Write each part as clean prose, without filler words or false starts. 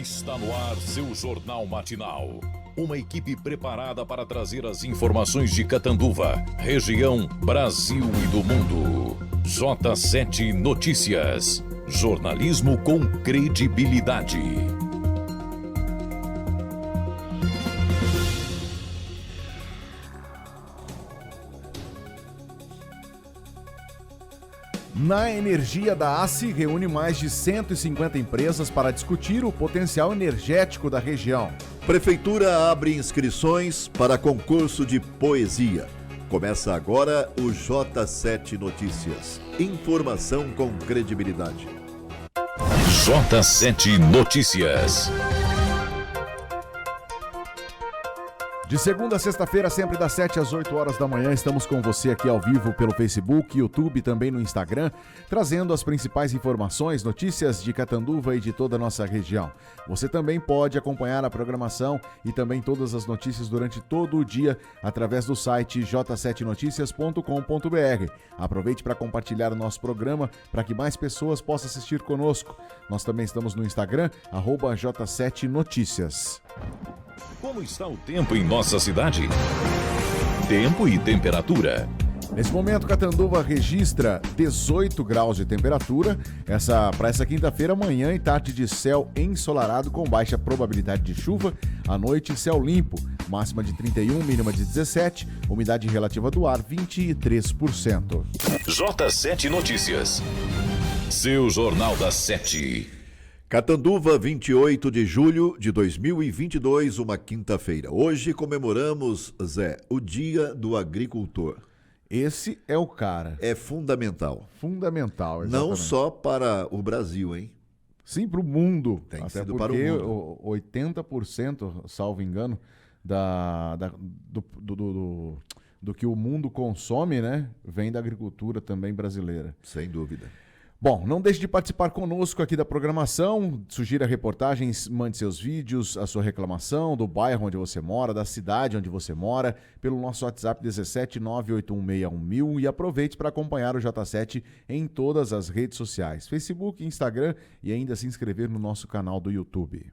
Está no ar seu Jornal Matinal. Uma equipe preparada para trazer as informações de Catanduva, região, Brasil e do mundo. J7 Notícias. Jornalismo com credibilidade. Na energia da ACE reúne mais de 150 empresas para discutir o potencial energético da região. Prefeitura abre inscrições para concurso de poesia. Começa agora o J7 Notícias. Informação com credibilidade. J7 Notícias. De segunda a sexta-feira, sempre das 7 às 8 horas da manhã, estamos com você aqui ao vivo pelo Facebook, YouTube, também no Instagram, trazendo as principais informações, notícias de Catanduva e de toda a nossa região. Você também pode acompanhar a programação e também todas as notícias durante todo o dia através do site j7noticias.com.br. Aproveite para compartilhar o nosso programa para que mais pessoas possam assistir conosco. Nós também estamos no Instagram, @J7Notícias. Como está o tempo em nossa cidade? Tempo e temperatura. Nesse momento, Catanduva registra 18 graus de temperatura. Para essa quinta-feira, manhã e tarde de céu ensolarado com baixa probabilidade de chuva. À noite, céu limpo, máxima de 31, mínima de 17, umidade relativa do ar 23%. J7 Notícias. Seu Jornal das 7. Catanduva, 28 de julho de 2022, uma quinta-feira. Hoje comemoramos, Zé, o Dia do Agricultor. Esse é o cara. É fundamental. Fundamental, exatamente. Não só para o Brasil, hein? Sim, para o mundo. Tem até sido porque para o mundo. 80%, salvo engano, do que o mundo consome, né, vem da agricultura também brasileira. Sem dúvida. Bom, não deixe de participar conosco aqui da programação, sugira reportagens, mande seus vídeos, a sua reclamação do bairro onde você mora, da cidade onde você mora, pelo nosso WhatsApp 17981611000 e aproveite para acompanhar o J7 em todas as redes sociais, Facebook, Instagram e ainda se inscrever no nosso canal do YouTube.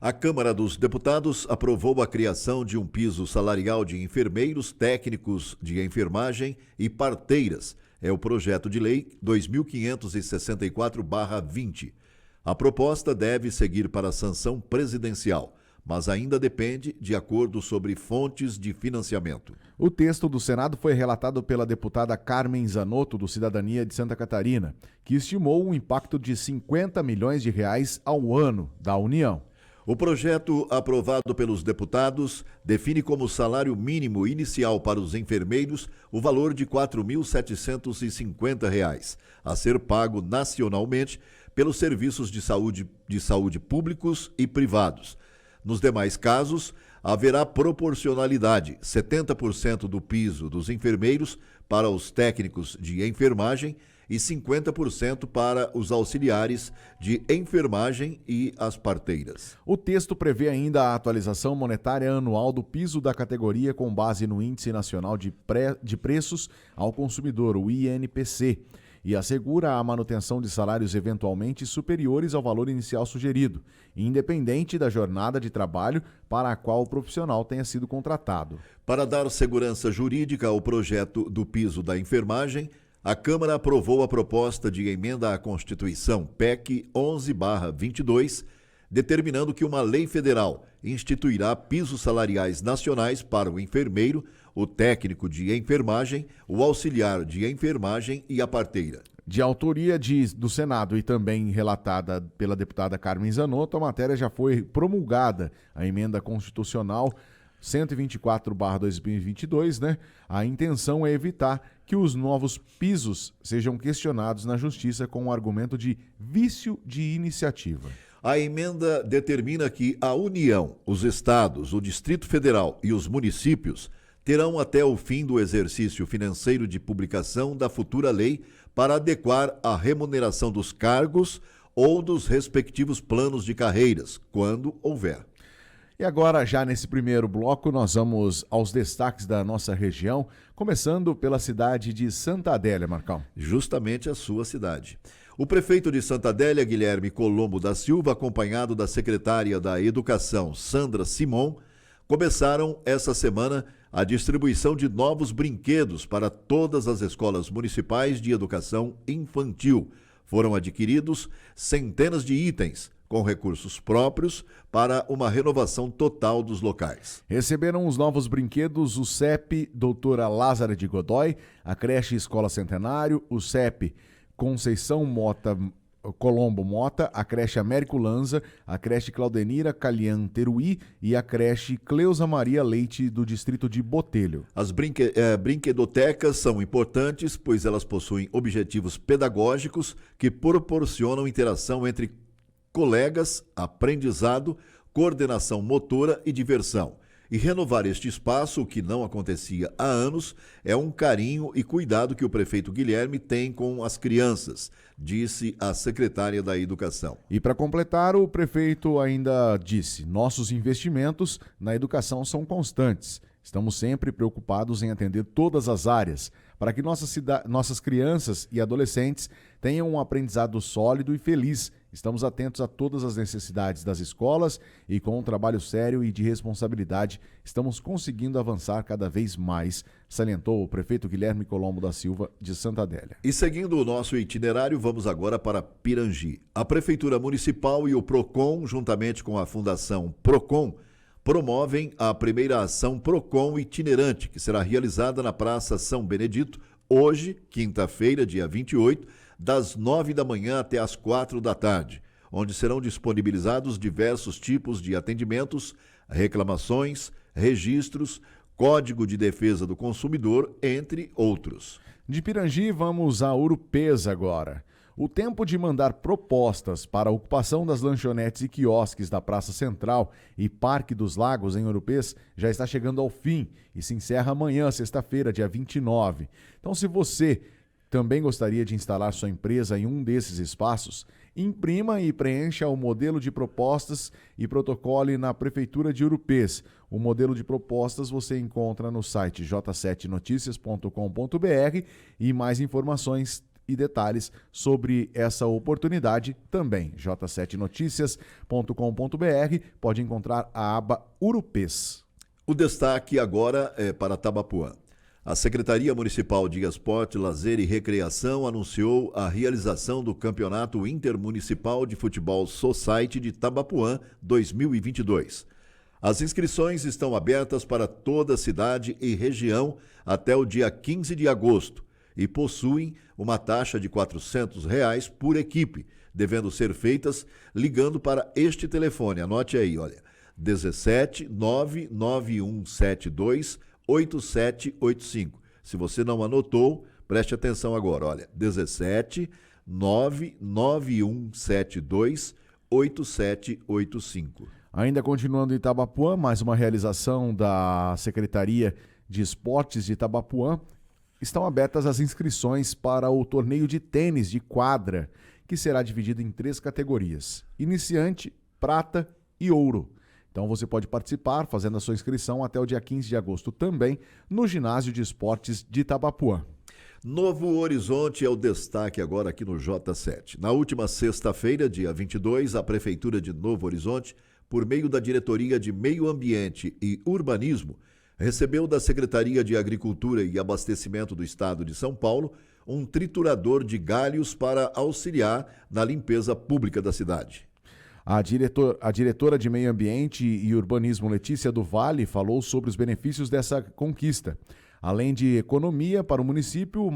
A Câmara dos Deputados aprovou a criação de um piso salarial de enfermeiros, técnicos de enfermagem e parteiras. É o projeto de lei 2564/20. A proposta deve seguir para a sanção presidencial, mas ainda depende de acordo sobre fontes de financiamento. O texto do Senado foi relatado pela deputada Carmen Zanotto, do Cidadania de Santa Catarina, que estimou um impacto de 50 milhões de reais ao ano da União. O projeto, aprovado pelos deputados, define como salário mínimo inicial para os enfermeiros o valor de R$ 4.750, a ser pago nacionalmente pelos serviços de saúde públicos e privados. Nos demais casos, haverá proporcionalidade, 70% do piso dos enfermeiros para os técnicos de enfermagem e 50% para os auxiliares de enfermagem e as parteiras. O texto prevê ainda a atualização monetária anual do piso da categoria com base no Índice Nacional de Preços ao Consumidor, o INPC, e assegura a manutenção de salários eventualmente superiores ao valor inicial sugerido, independente da jornada de trabalho para a qual o profissional tenha sido contratado. Para dar segurança jurídica ao projeto do piso da enfermagem, a Câmara aprovou a proposta de emenda à Constituição, PEC 11/22, determinando que uma lei federal instituirá pisos salariais nacionais para o enfermeiro, o técnico de enfermagem, o auxiliar de enfermagem e a parteira. De autoria do Senado e também relatada pela deputada Carmen Zanotto, a matéria já foi promulgada, a emenda constitucional 124/2022, né? A intenção é evitar que os novos pisos sejam questionados na Justiça com o argumento de vício de iniciativa. A emenda determina que a União, os estados, o Distrito Federal e os municípios terão até o fim do exercício financeiro de publicação da futura lei para adequar a remuneração dos cargos ou dos respectivos planos de carreiras, quando houver. E agora, já nesse primeiro bloco, nós vamos aos destaques da nossa região, começando pela cidade de Santa Adélia, Marcão. Justamente a sua cidade. O prefeito de Santa Adélia, Guilherme Colombo da Silva, acompanhado da secretária da Educação, Sandra Simon, começaram essa semana a distribuição de novos brinquedos para todas as escolas municipais de educação infantil. Foram adquiridos centenas de itens com recursos próprios para uma renovação total dos locais. Receberam os novos brinquedos o CEP Doutora Lázara de Godoy, a creche Escola Centenário, o CEP Conceição Mota Colombo Mota, a creche Américo Lanza, a creche Claudenira Calian Teruí e a creche Cleusa Maria Leite do distrito de Botelho. As brinquedotecas são importantes, pois elas possuem objetivos pedagógicos que proporcionam interação entre colegas, aprendizado, coordenação motora e diversão. E renovar este espaço, o que não acontecia há anos, é um carinho e cuidado que o prefeito Guilherme tem com as crianças, disse a secretária da Educação. E para completar, o prefeito ainda disse: nossos investimentos na educação são constantes. Estamos sempre preocupados em atender todas as áreas, para que nossas crianças e adolescentes tenham um aprendizado sólido e feliz. Estamos atentos a todas as necessidades das escolas e, com um trabalho sério e de responsabilidade, estamos conseguindo avançar cada vez mais, salientou o prefeito Guilherme Colombo da Silva, de Santa Adélia. E seguindo o nosso itinerário, vamos agora para Pirangi. A Prefeitura Municipal e o PROCON, juntamente com a Fundação PROCON, promovem a primeira ação PROCON itinerante, que será realizada na Praça São Benedito, hoje, quinta-feira, dia 28, das 9 da manhã até as 4 da tarde, onde serão disponibilizados diversos tipos de atendimentos, reclamações, registros, Código de Defesa do Consumidor, entre outros. De Pirangi, vamos a Urupês agora. O tempo de mandar propostas para a ocupação das lanchonetes e quiosques da Praça Central e Parque dos Lagos em Urupês já está chegando ao fim e se encerra amanhã, sexta-feira, dia 29. Então, se você também gostaria de instalar sua empresa em um desses espaços, imprima e preencha o modelo de propostas e protocole na Prefeitura de Urupês. O modelo de propostas você encontra no site j7noticias.com.br e mais informações e detalhes sobre essa oportunidade também. j7noticias.com.br, pode encontrar a aba Urupês. O destaque agora é para Tabapuã. A Secretaria Municipal de Esporte, Lazer e Recreação anunciou a realização do Campeonato Intermunicipal de Futebol Society de Tabapuã 2022. As inscrições estão abertas para toda a cidade e região até o dia 15 de agosto e possuem uma taxa de R$ 400 por equipe, devendo ser feitas ligando para este telefone. Anote aí, olha, 17 99172 8785. Se você não anotou, preste atenção agora, olha, 17 99172 8785. Ainda continuando em Itabapuã, mais uma realização da Secretaria de Esportes de Itabapuã. Estão abertas as inscrições para o torneio de tênis de quadra, que será dividido em 3 categorias: iniciante, prata e ouro. Então você pode participar fazendo a sua inscrição até o dia 15 de agosto também no Ginásio de Esportes de Itabapuã. Novo Horizonte é o destaque agora aqui no J7. Na última sexta-feira, dia 22, a Prefeitura de Novo Horizonte, por meio da Diretoria de Meio Ambiente e Urbanismo, recebeu da Secretaria de Agricultura e Abastecimento do Estado de São Paulo um triturador de galhos para auxiliar na limpeza pública da cidade. A diretora de Meio Ambiente e Urbanismo, Letícia do Vale, falou sobre os benefícios dessa conquista. Além de economia para o município, o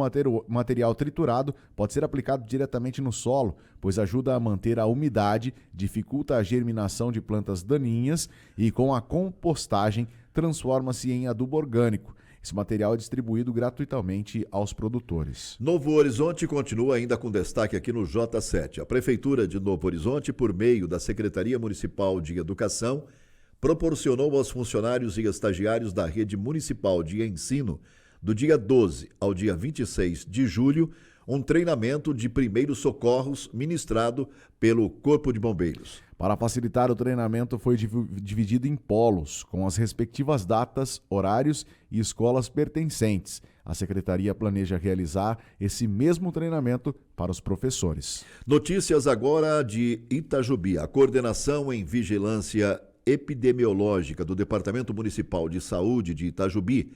material triturado pode ser aplicado diretamente no solo, pois ajuda a manter a umidade, dificulta a germinação de plantas daninhas e, com a compostagem, transforma-se em adubo orgânico. Esse material é distribuído gratuitamente aos produtores. Novo Horizonte continua ainda com destaque aqui no J7. A Prefeitura de Novo Horizonte, por meio da Secretaria Municipal de Educação, proporcionou aos funcionários e estagiários da Rede Municipal de Ensino, do dia 12 ao dia 26 de julho, um treinamento de primeiros socorros ministrado pelo Corpo de Bombeiros. Para facilitar o treinamento, foi dividido em polos, com as respectivas datas, horários e escolas pertencentes. A secretaria planeja realizar esse mesmo treinamento para os professores. Notícias agora de Itajubi. A coordenação em vigilância epidemiológica do Departamento Municipal de Saúde de Itajubi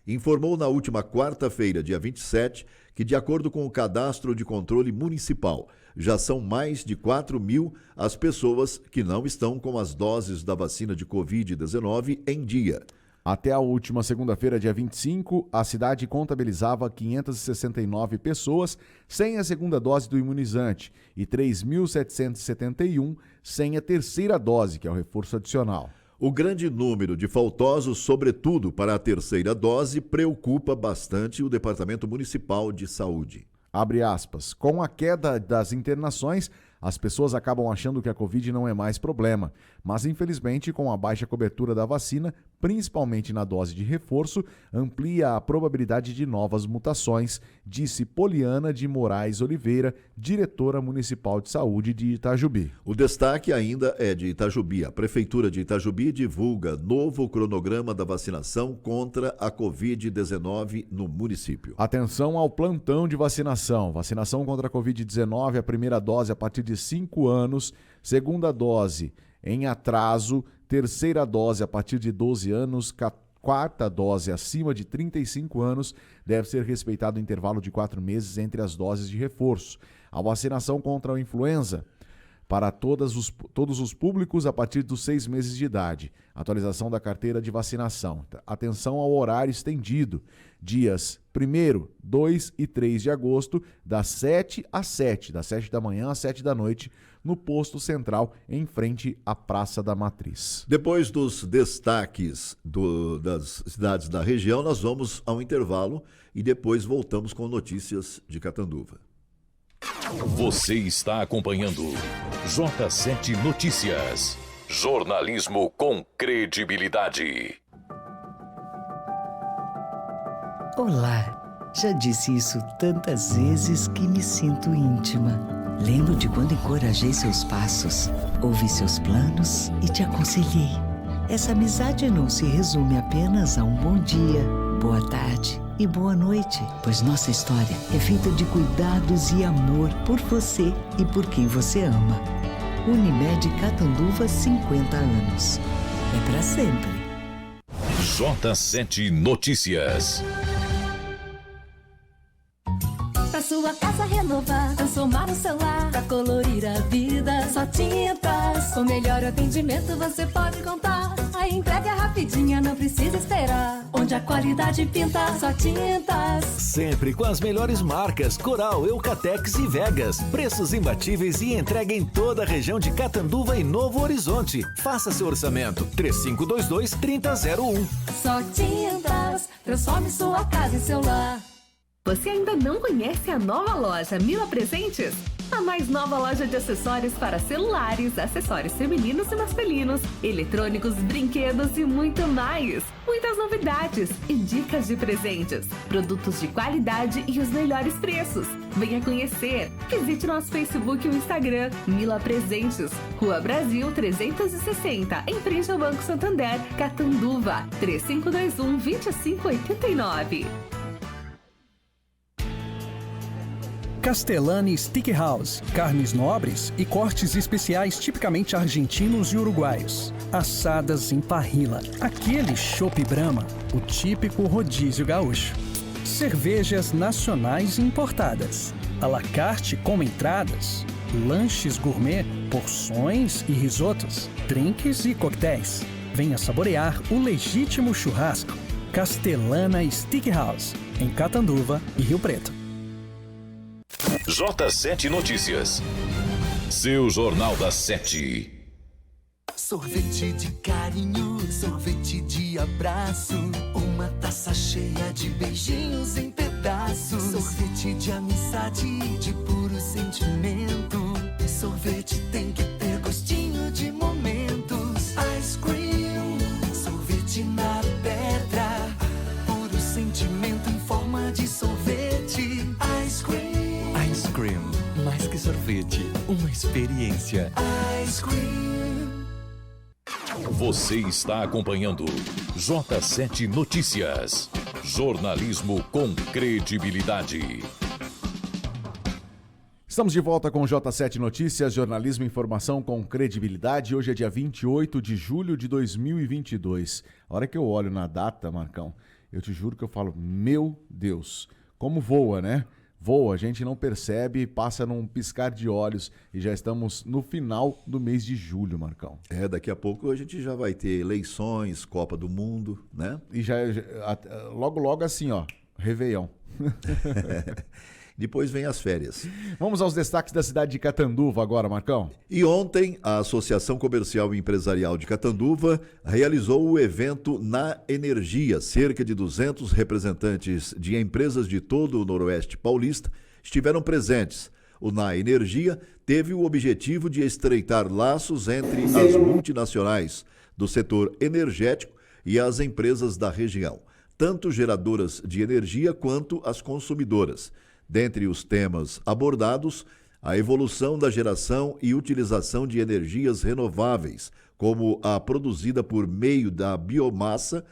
informou na última quarta-feira, dia 27, que, de acordo com o Cadastro de Controle Municipal, já são mais de 4.000 as pessoas que não estão com as doses da vacina de Covid-19 em dia. Até a última segunda-feira, dia 25, a cidade contabilizava 569 pessoas sem a segunda dose do imunizante e 3.771 sem a terceira dose, que é o reforço adicional. O grande número de faltosos, sobretudo para a terceira dose, preocupa bastante o Departamento Municipal de Saúde. Abre aspas. Com a queda das internações, as pessoas acabam achando que a Covid não é mais problema, mas infelizmente com a baixa cobertura da vacina, principalmente na dose de reforço, amplia a probabilidade de novas mutações, disse Poliana de Moraes Oliveira, diretora municipal de saúde de Itajubi. O destaque ainda é de Itajubi. A Prefeitura de Itajubi divulga novo cronograma da vacinação contra a Covid-19 no município. Atenção ao plantão de vacinação. Vacinação contra a Covid-19, a primeira dose a partir de 5 anos, segunda dose em atraso, terceira dose a partir de 12 anos, quarta dose acima de 35 anos, deve ser respeitado o intervalo de 4 meses entre as doses de reforço. A vacinação contra a influenza para todos os públicos a partir dos 6 meses de idade. Atualização da carteira de vacinação. Atenção ao horário estendido. Dias 1º, 2 e 3 de agosto, das 7 às 7, das 7 da manhã às 7 da noite, no posto central, em frente à Praça da Matriz. Depois dos destaques das cidades da região, nós vamos ao intervalo e depois voltamos com notícias de Catanduva. Você está acompanhando J7 Notícias. Jornalismo com credibilidade. Olá, já disse isso tantas vezes que me sinto íntima. Lembro de quando encorajei seus passos, ouvi seus planos e te aconselhei. Essa amizade não se resume apenas a um bom dia, boa tarde e boa noite, pois nossa história é feita de cuidados e amor por você e por quem você ama. Unimed Catanduva, 50 anos. É pra sempre. J7 Notícias. Pra sua casa renovar, transformar o seu lar, pra colorir a vida, só tintas. Com melhor atendimento você pode contar. A entrega é rapidinha, não precisa esperar. Onde a qualidade pinta, só tintas. Sempre com as melhores marcas, Coral, Eucatex e Vegas. Preços imbatíveis e entrega em toda a região de Catanduva e Novo Horizonte. Faça seu orçamento, 3522-3001. Só tintas, transforme sua casa e seu lar. Você ainda não conhece a nova loja Mila Presentes? A mais nova loja de acessórios para celulares, acessórios femininos e masculinos, eletrônicos, brinquedos e muito mais. Muitas novidades e dicas de presentes, produtos de qualidade e os melhores preços. Venha conhecer. Visite nosso Facebook e o Instagram Mila Presentes, Rua Brasil 360, em frente ao Banco Santander, Catanduva, 3521-2589. Castellani Steakhouse, carnes nobres e cortes especiais tipicamente argentinos e uruguaios. Assadas em parrilla, aquele chopp Brahma, o típico rodízio gaúcho. Cervejas nacionais e importadas, à la carte com entradas, lanches gourmet, porções e risotos, drinks e coquetéis. Venha saborear o legítimo churrasco. Castellana Steakhouse, em Catanduva e Rio Preto. J7 Notícias. Seu Jornal das 7. Sorvete de carinho, sorvete de abraço, uma taça cheia de beijinhos em pedaços. Sorvete de amizade, de puro sentimento. Sorvete tem que ter gostinho de momentos. Ice cream, sorvete na pedra, puro sentimento em forma de sorvete. Ice cream. Ice Cream, mais que sorvete, uma experiência. Ice Cream. Você está acompanhando J7 Notícias. Jornalismo com credibilidade. Estamos de volta com J7 Notícias, jornalismo e informação com credibilidade. Hoje é dia 28 de julho de 2022. A hora que eu olho na data, Marcão, eu te juro que eu falo, meu Deus, como voa, né? Voa, a gente não percebe, passa num piscar de olhos e já estamos no final do mês de julho, Marcão. Daqui a pouco a gente já vai ter eleições, Copa do Mundo, né? E logo assim, ó, Réveillon. Depois vem as férias. Vamos aos destaques da cidade de Catanduva agora, Marcão. E ontem, a Associação Comercial e Empresarial de Catanduva realizou o evento Na Energia. Cerca de 200 representantes de empresas de todo o Noroeste Paulista estiveram presentes. O Na Energia teve o objetivo de estreitar laços entre as multinacionais do setor energético e as empresas da região, tanto geradoras de energia quanto as consumidoras. Dentre os temas abordados, a evolução da geração e utilização de energias renováveis, como a produzida por meio da biomassa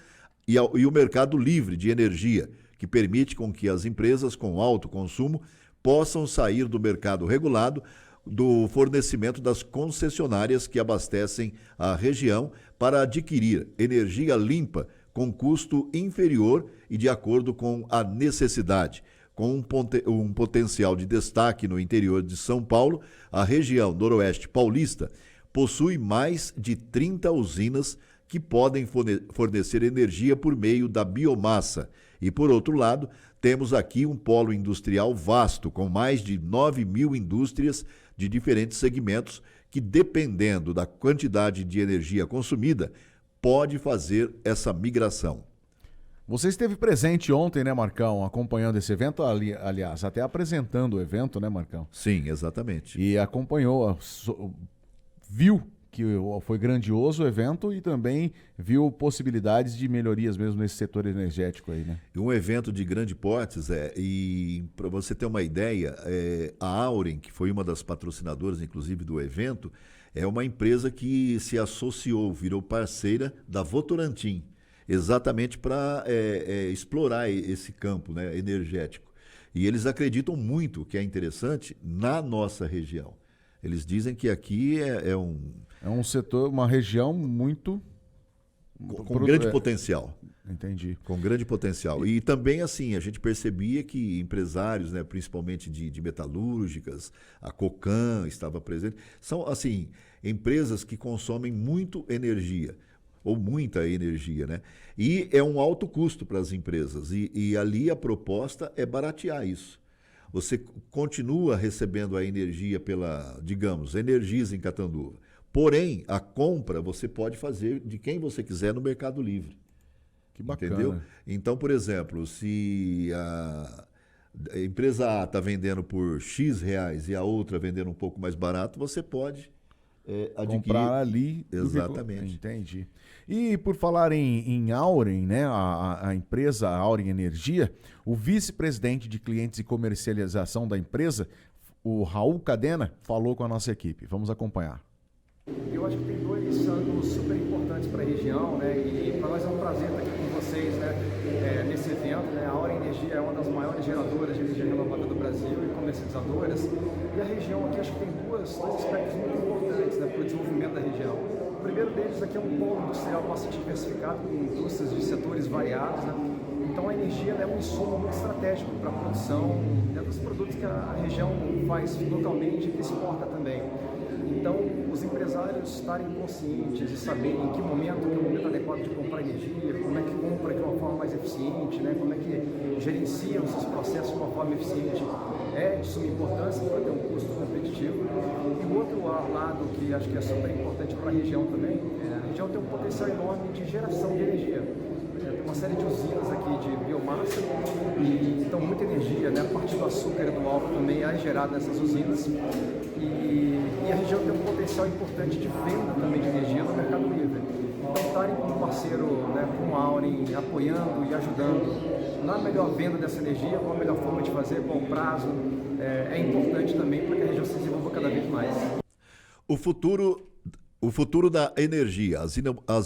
e o mercado livre de energia, que permite com que as empresas com alto consumo possam sair do mercado regulado do fornecimento das concessionárias que abastecem a região para adquirir energia limpa com custo inferior e de acordo com a necessidade. Com um potencial de destaque no interior de São Paulo, a região noroeste paulista possui mais de 30 usinas que podem fornecer energia por meio da biomassa. E, por outro lado, temos aqui um polo industrial vasto, com mais de 9.000 indústrias de diferentes segmentos que, dependendo da quantidade de energia consumida, pode fazer essa migração. Você esteve presente ontem, né, Marcão, acompanhando esse evento, aliás, até apresentando o evento, né, Marcão? Sim, exatamente. E acompanhou, viu que foi grandioso o evento e também viu possibilidades de melhorias mesmo nesse setor energético aí, né? Um evento de grande porte, Zé, e para você ter uma ideia, a Auren, que foi uma das patrocinadoras, inclusive, do evento, é uma empresa que se associou, virou parceira da Votorantim, exatamente para explorar esse campo, né, energético. E eles acreditam muito, que é interessante, na nossa região. Eles dizem que aqui é um setor, uma região muito... Com grande potencial. Entendi. Com grande potencial. E também, assim, a gente percebia que empresários, né, principalmente de metalúrgicas, a Cocan estava presente, são, assim, empresas que consomem muito energia, ou muita energia, né? E é um alto custo para as empresas. E ali a proposta é baratear isso. Você continua recebendo a energia pela, digamos, Energisa em Catanduva. Porém, a compra você pode fazer de quem você quiser no Mercado Livre. Que bacana. Entendeu? Então, por exemplo, se a empresa A está vendendo por X reais e a outra vendendo um pouco mais barato, você pode adquirir. Comprar ali. Exatamente. Entendi. E por falar em Auren, né, a empresa Auren Energia, o vice-presidente de clientes e comercialização da empresa, o Raul Cadena, falou com a nossa equipe. Vamos acompanhar. Eu acho que tem 2 anos super importantes para a região, né? E para nós é um prazer estar aqui com vocês, né? Nesse evento, né? A Auren Energia é uma das maiores geradoras de energia renovada do Brasil e comercializadoras. E a região aqui acho que tem dois aspectos muito importantes, né, para o desenvolvimento da região. O primeiro deles aqui é um polo industrial bastante diversificado, com indústrias de setores variados, né? Então a energia é um insumo muito estratégico para a produção dos produtos que a região faz localmente e exporta também. Então, os empresários estarem conscientes e saberem em que momento é o momento adequado de comprar energia, como é que compra de uma forma mais eficiente, né? Como é que gerencia os seus processos de uma forma eficiente, é de suma importância para ter um custo competitivo. E o outro lado que acho que é super importante para a região também, a região tem um potencial enorme de geração de energia. Tem uma série de usinas aqui de biomassa e então muita energia, né? A partir do açúcar e do álcool também é gerada nessas usinas. E a região tem um potencial importante de venda também de energia no Mercado Livre. Então, estarem como parceiro, né, com a Auren, apoiando e ajudando na melhor venda dessa energia, qual a melhor forma de fazer, qual o prazo, é importante também para que a região se desenvolva cada vez mais. O futuro O futuro da energia, as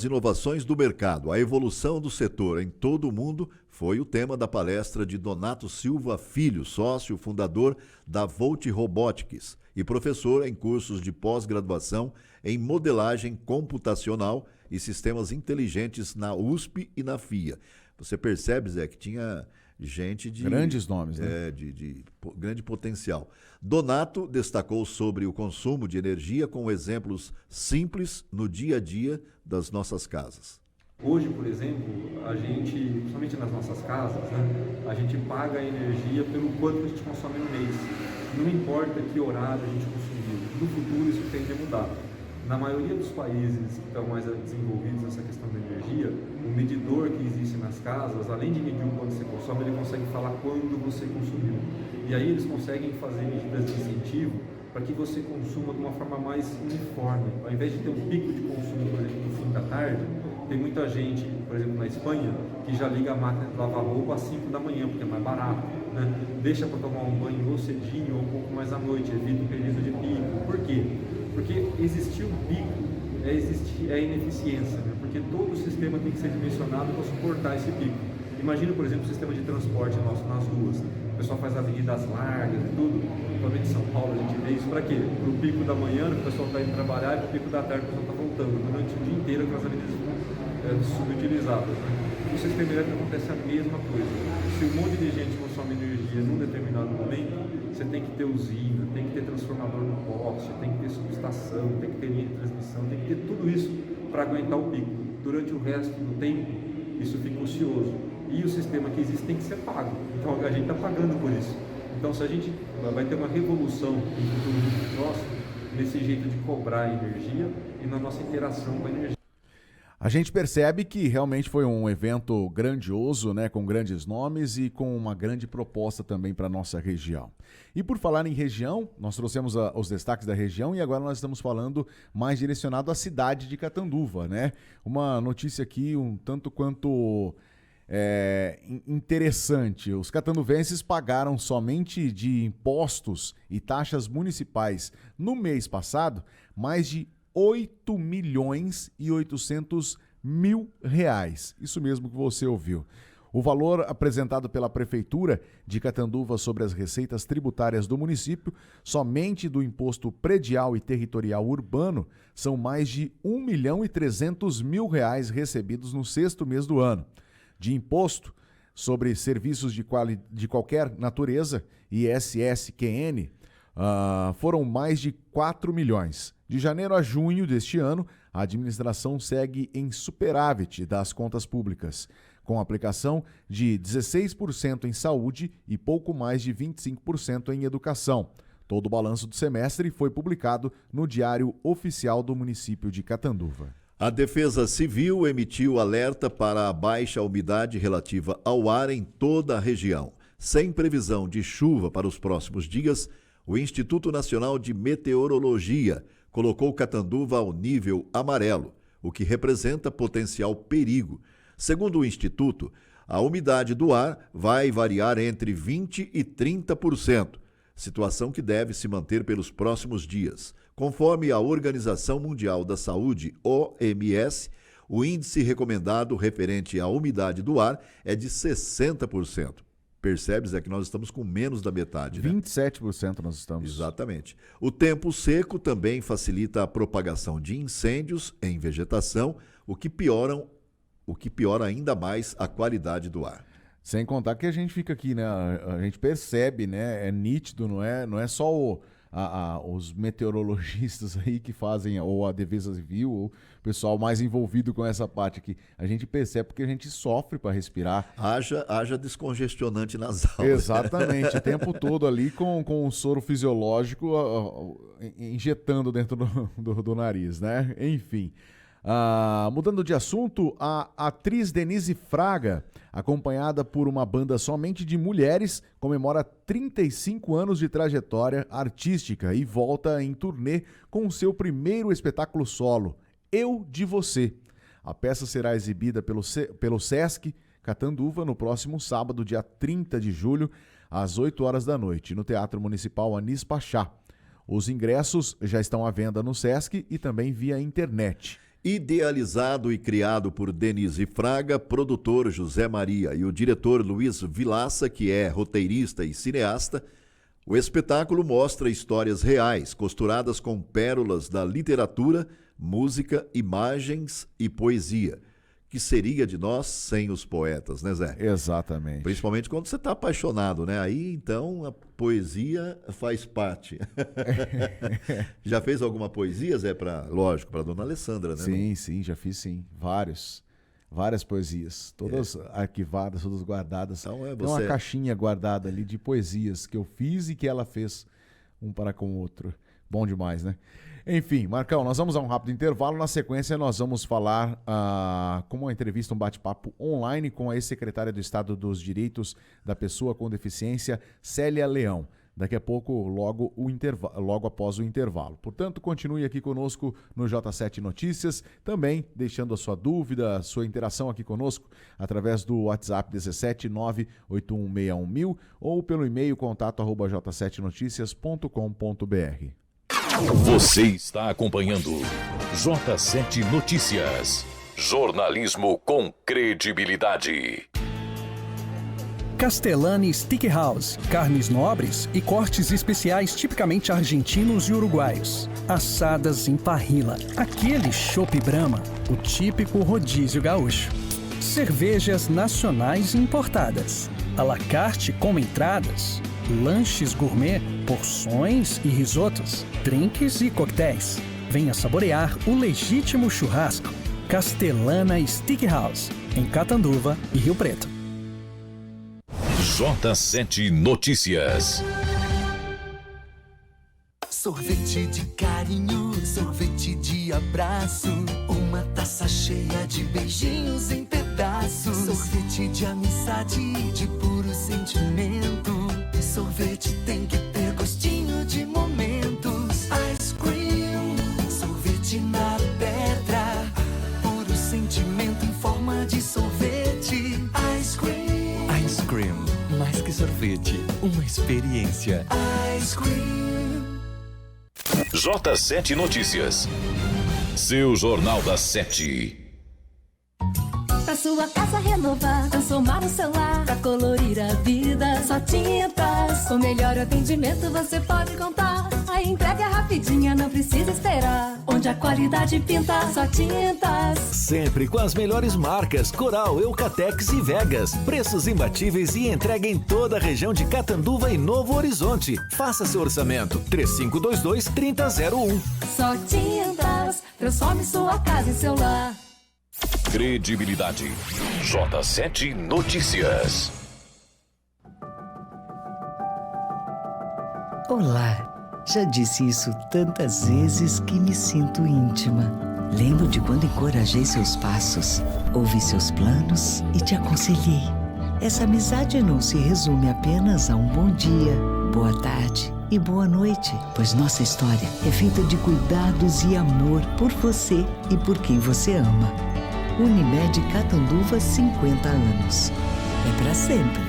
inovações do mercado, a evolução do setor em todo o mundo foi o tema da palestra de Donato Silva Filho, sócio fundador da Volt Robotics e professor em cursos de pós-graduação em modelagem computacional e sistemas inteligentes na USP e na FIA. Você percebe, Zé, que tinha gente de... Grandes nomes, né? De grande potencial. Donato destacou sobre o consumo de energia com exemplos simples no dia a dia das nossas casas. Hoje, por exemplo, a gente, principalmente nas nossas casas, né, a gente paga a energia pelo quanto a gente consome no mês. Não importa que horário a gente consumiu. No futuro isso tende a mudar. Na maioria dos países que estão mais desenvolvidos nessa questão da energia, o medidor que existe nas casas, além de medir o quanto você consome, ele consegue falar quando você consumiu. E aí eles conseguem fazer medidas de incentivo para que você consuma de uma forma mais uniforme. Ao invés de ter um pico de consumo, por exemplo, no fim da tarde, tem muita gente, por exemplo, na Espanha, que já liga a máquina de lavar roupa às 5 da manhã, porque é mais barato, né? Deixa para tomar um banho ou cedinho ou um pouco mais à noite, evita o período de pico. Por quê? Porque existir um pico é ineficiência, né? Porque todo o sistema tem que ser dimensionado para suportar esse pico. Imagina, por exemplo, o sistema de transporte nosso nas ruas. O pessoal faz avenidas largas e tudo. Principalmente em São Paulo a gente vê isso para quê? Para o pico da manhã, que o pessoal está indo trabalhar, e para o pico da tarde, o pessoal está voltando. Durante o dia inteiro aquelas avenidas ficam subutilizadas. Né? No sistema elétrico acontece a mesma coisa. Se um monte de gente consome energia num determinado momento, você tem que ter usina, tem que ter transformador no poste, tem que ter subestação, tem que ter linha de transmissão, tem que ter tudo isso para aguentar o pico. Durante o resto do tempo, isso fica ocioso. E o sistema que existe tem que ser pago. Então a gente está pagando por isso. Então se a gente vai ter uma revolução no futuro muito próximo, nesse jeito de cobrar energia e na nossa interação com a energia. A gente percebe que realmente foi um evento grandioso, né, com grandes nomes e com uma grande proposta também para a nossa região. E por falar em região, nós trouxemos os destaques da região e agora nós estamos falando mais direcionado à cidade de Catanduva, né? Uma notícia aqui um tanto quanto interessante. Os catanduvenses pagaram somente de impostos e taxas municipais no mês passado mais de 8.800.000 reais. Isso mesmo que você ouviu. O valor apresentado pela Prefeitura de Catanduva sobre as receitas tributárias do município, somente do imposto predial e territorial urbano, são mais de 1.300.000 reais recebidos no sexto mês do ano. De imposto sobre serviços de qualquer natureza, ISSQN, foram mais de 4 milhões. De janeiro a junho deste ano, a administração segue em superávit das contas públicas, com aplicação de 16% em saúde e pouco mais de 25% em educação. Todo o balanço do semestre foi publicado no Diário Oficial do município de Catanduva. A Defesa Civil emitiu alerta para a baixa umidade relativa ao ar em toda a região. Sem previsão de chuva para os próximos dias, o Instituto Nacional de Meteorologia colocou Catanduva ao nível amarelo, o que representa potencial perigo. Segundo o Instituto, a umidade do ar vai variar entre 20% e 30%, situação que deve se manter pelos próximos dias. Conforme a Organização Mundial da Saúde, OMS, o índice recomendado referente à umidade do ar é de 60%. Percebes? É que nós estamos com menos da metade, né? 27% nós estamos. Exatamente. O tempo seco também facilita a propagação de incêndios em vegetação, o que piora ainda mais a qualidade do ar. Sem contar que a gente fica aqui, né? A gente percebe, né? É nítido, não é só os meteorologistas aí que fazem, ou a Defesa Civil, ou o pessoal mais envolvido com essa parte aqui. A gente percebe porque a gente sofre para respirar. Haja descongestionante nasal. Exatamente, o tempo todo ali com o soro fisiológico injetando dentro do nariz, né? Enfim. Mudando de assunto, a atriz Denise Fraga, acompanhada por uma banda somente de mulheres, comemora 35 anos de trajetória artística e volta em turnê com seu primeiro espetáculo solo, Eu de Você. A peça será exibida pelo Sesc Catanduva no próximo sábado, dia 30 de julho, às 8 horas da noite, no Teatro Municipal Anis Pachá. Os ingressos já estão à venda no Sesc e também via internet. Idealizado e criado por Denise Fraga, produtor José Maria e o diretor Luiz Vilaça, que é roteirista e cineasta, o espetáculo mostra histórias reais, costuradas com pérolas da literatura, música, imagens e poesia. Que seria de nós sem os poetas, né, Zé? Exatamente. Principalmente quando você está apaixonado, né? Aí, então, a poesia faz parte. Já fez alguma poesia, Zé? Lógico, para dona Alessandra, né? Sim, já fiz sim. Várias poesias. Todas arquivadas, todas guardadas. Então, Tem uma caixinha guardada ali de poesias que eu fiz e que ela fez um para com o outro. Bom demais, né? Enfim, Marcão, nós vamos a um rápido intervalo. Na sequência, nós vamos falar com uma entrevista, um bate-papo online com a ex-secretária do Estado dos Direitos da Pessoa com Deficiência, Célia Leão. Daqui a pouco, logo após o intervalo. Portanto, continue aqui conosco no J7 Notícias, também deixando a sua dúvida, a sua interação aqui conosco através do WhatsApp 178161000 ou pelo e-mail contato@j7noticias.com.br. Você está acompanhando J7 Notícias. Jornalismo com credibilidade. Castellani Steakhouse, carnes nobres e cortes especiais tipicamente argentinos e uruguaios. Assadas em parrilla, aquele chopp Brahma, o típico rodízio gaúcho. Cervejas nacionais importadas, à la carte com entradas, lanches gourmet, porções e risotos, drinks e coquetéis. Venha saborear o legítimo churrasco. Castellana Steakhouse, em Catanduva e Rio Preto. J7 Notícias. Sorvete de carinho, sorvete de abraço, uma taça cheia de beijinhos em pedaços, sorvete de amizade, de puro sentimento. Sorvete tem que ter gostinho de momentos. Ice cream, sorvete na pedra, puro sentimento em forma de sorvete. Ice cream, Ice cream, mais que sorvete, uma experiência. Ice cream. J7 Notícias. Seu Jornal das 7. Pra sua casa renovar, transformar o celular, pra colorir a vida, só tintas. Com melhor atendimento você pode contar. A entrega é rapidinha, não precisa esperar. Onde a qualidade pinta, só tintas. Sempre com as melhores marcas, Coral, Eucatex e Vegas. Preços imbatíveis e entrega em toda a região de Catanduva e Novo Horizonte. Faça seu orçamento, 3522-3001. Só tintas, transforme sua casa em seu lar. Credibilidade. J7 Notícias. Olá, já disse isso tantas vezes que me sinto íntima. Lembro de quando encorajei seus passos, ouvi seus planos e te aconselhei. Essa amizade não se resume apenas a um bom dia, boa tarde e boa noite, pois nossa história é feita de cuidados e amor por você e por quem você ama. Unimed Catanduva, 50 anos. É pra sempre.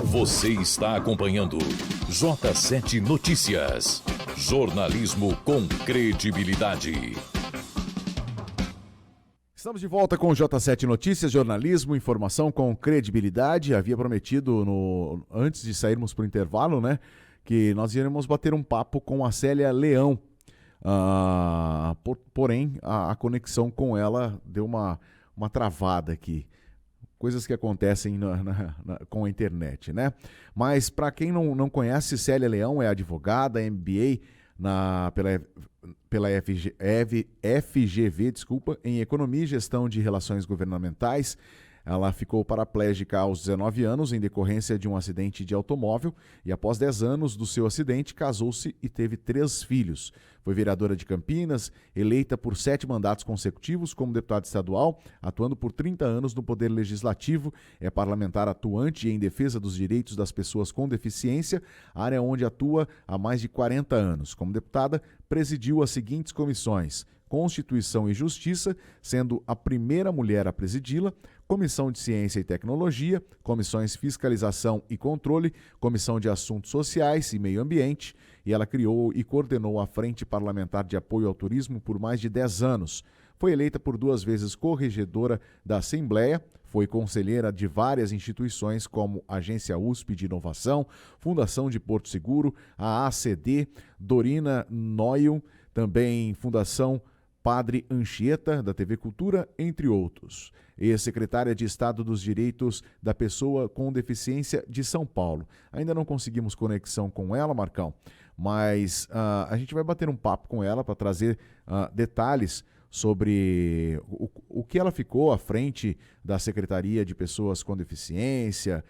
Você está acompanhando J7 Notícias. Jornalismo com credibilidade. Estamos de volta com o J7 Notícias, jornalismo, informação com credibilidade. Havia prometido, antes de sairmos para o intervalo, né, que nós iríamos bater um papo com a Célia Leão. Porém, a conexão com ela deu uma travada aqui. Coisas que acontecem com a internet, né? Mas para quem não conhece, Célia Leão é advogada, MBA pela FGV, em Economia e Gestão de Relações Governamentais. Ela ficou paraplégica aos 19 anos em decorrência de um acidente de automóvel e após 10 anos do seu acidente casou-se e teve 3 filhos. Foi vereadora de Campinas, eleita por 7 mandatos consecutivos como deputada estadual, atuando por 30 anos no Poder Legislativo, é parlamentar atuante em defesa dos direitos das pessoas com deficiência, área onde atua há mais de 40 anos. Como deputada, presidiu as seguintes comissões: Constituição e Justiça, sendo a primeira mulher a presidi-la, Comissão de Ciência e Tecnologia, Comissões Fiscalização e Controle, Comissão de Assuntos Sociais e Meio Ambiente, e ela criou e coordenou a Frente Parlamentar de Apoio ao Turismo por mais de 10 anos. Foi eleita por 2 vezes corregedora da Assembleia, foi conselheira de várias instituições como Agência USP de Inovação, Fundação de Porto Seguro, a ACD, Dorina Noyel, também Fundação Padre Anchieta, da TV Cultura, entre outros. Ex-secretária de Estado dos Direitos da Pessoa com Deficiência de São Paulo. Ainda não conseguimos conexão com ela, Marcão, mas a gente vai bater um papo com ela para trazer detalhes sobre o que ela ficou à frente da Secretaria de Pessoas com Deficiência,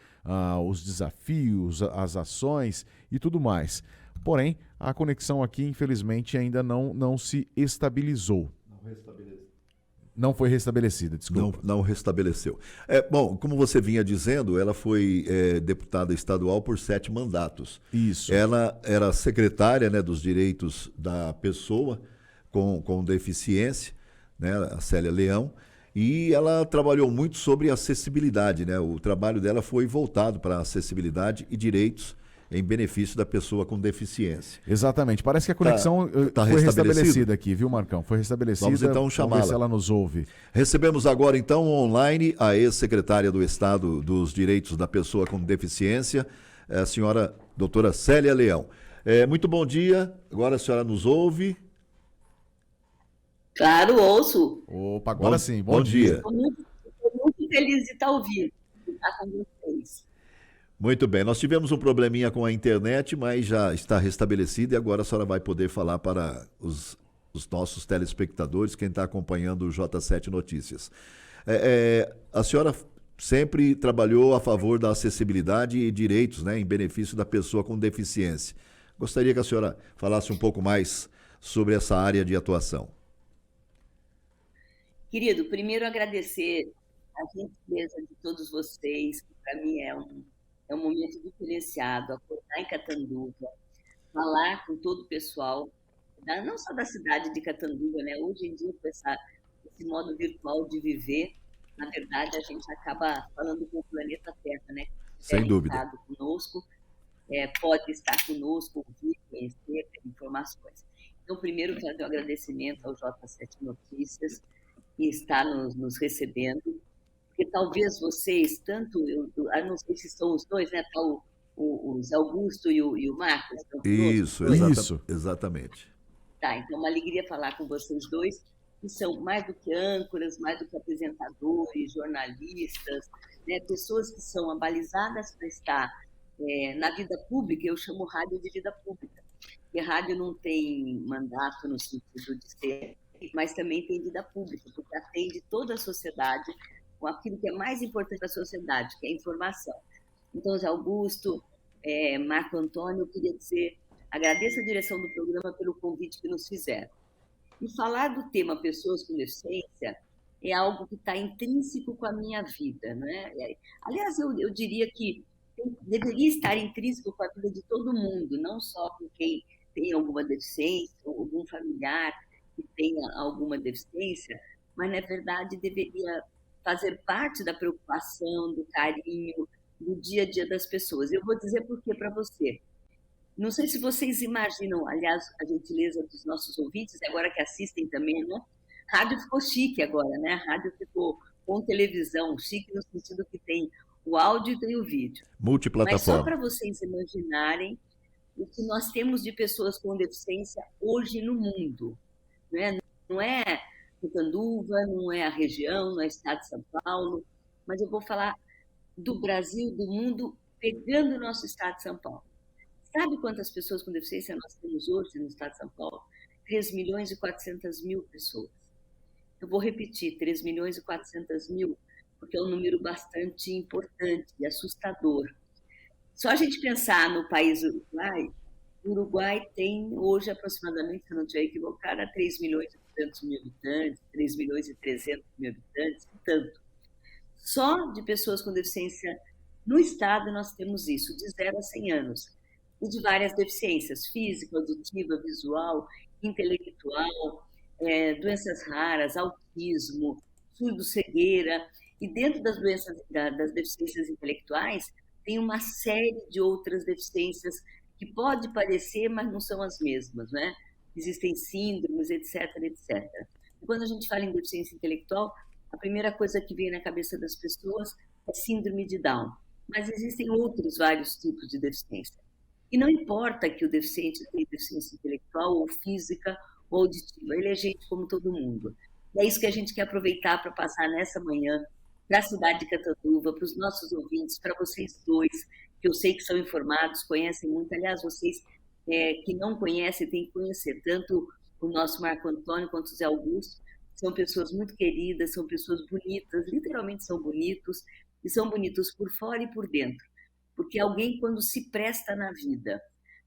os desafios, as ações e tudo mais. Porém, a conexão aqui, infelizmente, ainda não se estabilizou. Não foi restabelecida, desculpa. Não restabeleceu. Bom, como você vinha dizendo, ela foi deputada estadual por 7 mandatos. Isso. Ela era secretária, né, dos direitos da pessoa com deficiência, né, a Célia Leão, e ela trabalhou muito sobre acessibilidade, né? O trabalho dela foi voltado para acessibilidade e direitos em benefício da pessoa com deficiência. Exatamente. Parece que a conexão foi restabelecida aqui, viu, Marcão? Foi restabelecida. Vamos então chamá-la. Vamos ver se ela nos ouve. Recebemos agora, então, online, a ex-secretária do Estado dos Direitos da Pessoa com Deficiência, a senhora doutora Célia Leão. Muito bom dia. Agora a senhora nos ouve. Claro, ouço. Opa, agora sim. Bom dia. Estou muito feliz de estar ouvindo, de estar com vocês. Muito bem, nós tivemos um probleminha com a internet, mas já está restabelecido e agora a senhora vai poder falar para os nossos telespectadores, quem está acompanhando o J7 Notícias. A senhora sempre trabalhou a favor da acessibilidade e direitos, né, em benefício da pessoa com deficiência. Gostaria que a senhora falasse um pouco mais sobre essa área de atuação. Querido, primeiro agradecer a gentileza de todos vocês, que para mim é um momento diferenciado, acordar em Catanduva, falar com todo o pessoal, não só da cidade de Catanduva, né? Hoje em dia, com esse modo virtual de viver, na verdade, a gente acaba falando com o planeta Terra, né? Sem dúvida. Conosco, pode estar conosco, ouvir, conhecer, ter informações. Então, primeiro, fazer um agradecimento ao J7 Notícias, que está nos recebendo, porque talvez vocês, tanto, eu não sei se são os dois, né? Tá o Zé Augusto e o Marcos. Isso, exatamente. Tá, então é uma alegria falar com vocês dois, que são mais do que âncoras, mais do que apresentadores, jornalistas, né? Pessoas que são abalizadas para estar na vida pública. Eu chamo rádio de vida pública, porque rádio não tem mandato no sentido de ser, mas também tem vida pública, porque atende toda a sociedade com aquilo que é mais importante para a sociedade, que é a informação. Então, Zé Augusto, Marco Antônio, eu queria dizer, agradeço a direção do programa pelo convite que nos fizeram. E falar do tema pessoas com deficiência é algo que está intrínseco com a minha vida, né? Aliás, eu diria que deveria estar intrínseco com a vida de todo mundo, não só com quem tem alguma deficiência ou algum familiar que tenha alguma deficiência, mas, na verdade, deveria fazer parte da preocupação, do carinho, do dia a dia das pessoas. Eu vou dizer por quê para você. Não sei se vocês imaginam, aliás, a gentileza dos nossos ouvintes, agora que assistem também, né? Rádio ficou chique agora, né? Rádio ficou com televisão, chique no sentido que tem o áudio e tem o vídeo. Multiplataforma. Mas só para vocês imaginarem o que nós temos de pessoas com deficiência hoje no mundo, né? Não é Catanduva, não é a região, não é o estado de São Paulo, mas eu vou falar do Brasil, do mundo, pegando o nosso estado de São Paulo. Sabe quantas pessoas com deficiência nós temos hoje no estado de São Paulo? 3.400.000 pessoas. Eu vou repetir, 3.400.000, porque é um número bastante importante e assustador. Só a gente pensar no país Uruguai, o Uruguai tem hoje aproximadamente, se eu não estiver equivocada, 3.200.000 habitantes, 3.300.000 habitantes, e tanto. Só de pessoas com deficiência no estado nós temos isso, de 0 a 100 anos. E de várias deficiências, física, auditiva, visual, intelectual, doenças raras, autismo, surdo-cegueira E dentro das doenças, das deficiências intelectuais, tem uma série de outras deficiências que pode parecer, mas não são as mesmas, né? Existem síndromes, etc, etc. E quando a gente fala em deficiência intelectual, a primeira coisa que vem na cabeça das pessoas é síndrome de Down. Mas existem outros vários tipos de deficiência. E não importa que o deficiente tenha deficiência intelectual ou física ou auditiva, ele é gente como todo mundo. E é isso que a gente quer aproveitar para passar nessa manhã para a cidade de Catanduva, para os nossos ouvintes, para vocês dois, que eu sei que são informados, conhecem muito. Aliás, vocês que não conhecem, têm que conhecer, tanto o nosso Marco Antônio quanto o Zé Augusto. São pessoas muito queridas, são pessoas bonitas, literalmente são bonitos, e são bonitos por fora e por dentro. Porque alguém, quando se presta na vida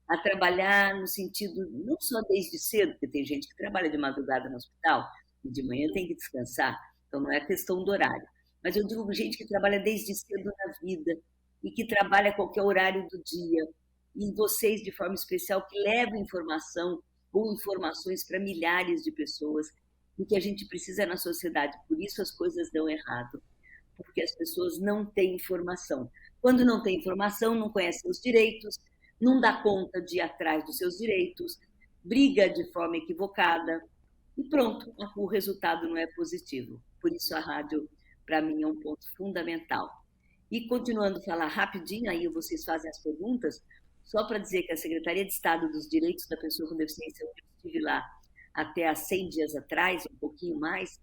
a trabalhar no sentido, não só desde cedo, porque tem gente que trabalha de madrugada no hospital, e de manhã tem que descansar, então não é questão do horário. Mas eu digo gente que trabalha desde cedo na vida e que trabalha a qualquer horário do dia. E vocês, de forma especial, que levam informação ou informações para milhares de pessoas, e que a gente precisa na sociedade. Por isso as coisas dão errado, porque as pessoas não têm informação. Quando não tem informação, não conhece os direitos, não dá conta de ir atrás dos seus direitos, briga de forma equivocada, e pronto, o resultado não é positivo. Por isso a rádio, para mim, é um ponto fundamental. E continuando a falar rapidinho, aí vocês fazem as perguntas, só para dizer que a Secretaria de Estado dos Direitos da Pessoa com Deficiência, eu estive lá até há 100 dias atrás, um pouquinho mais.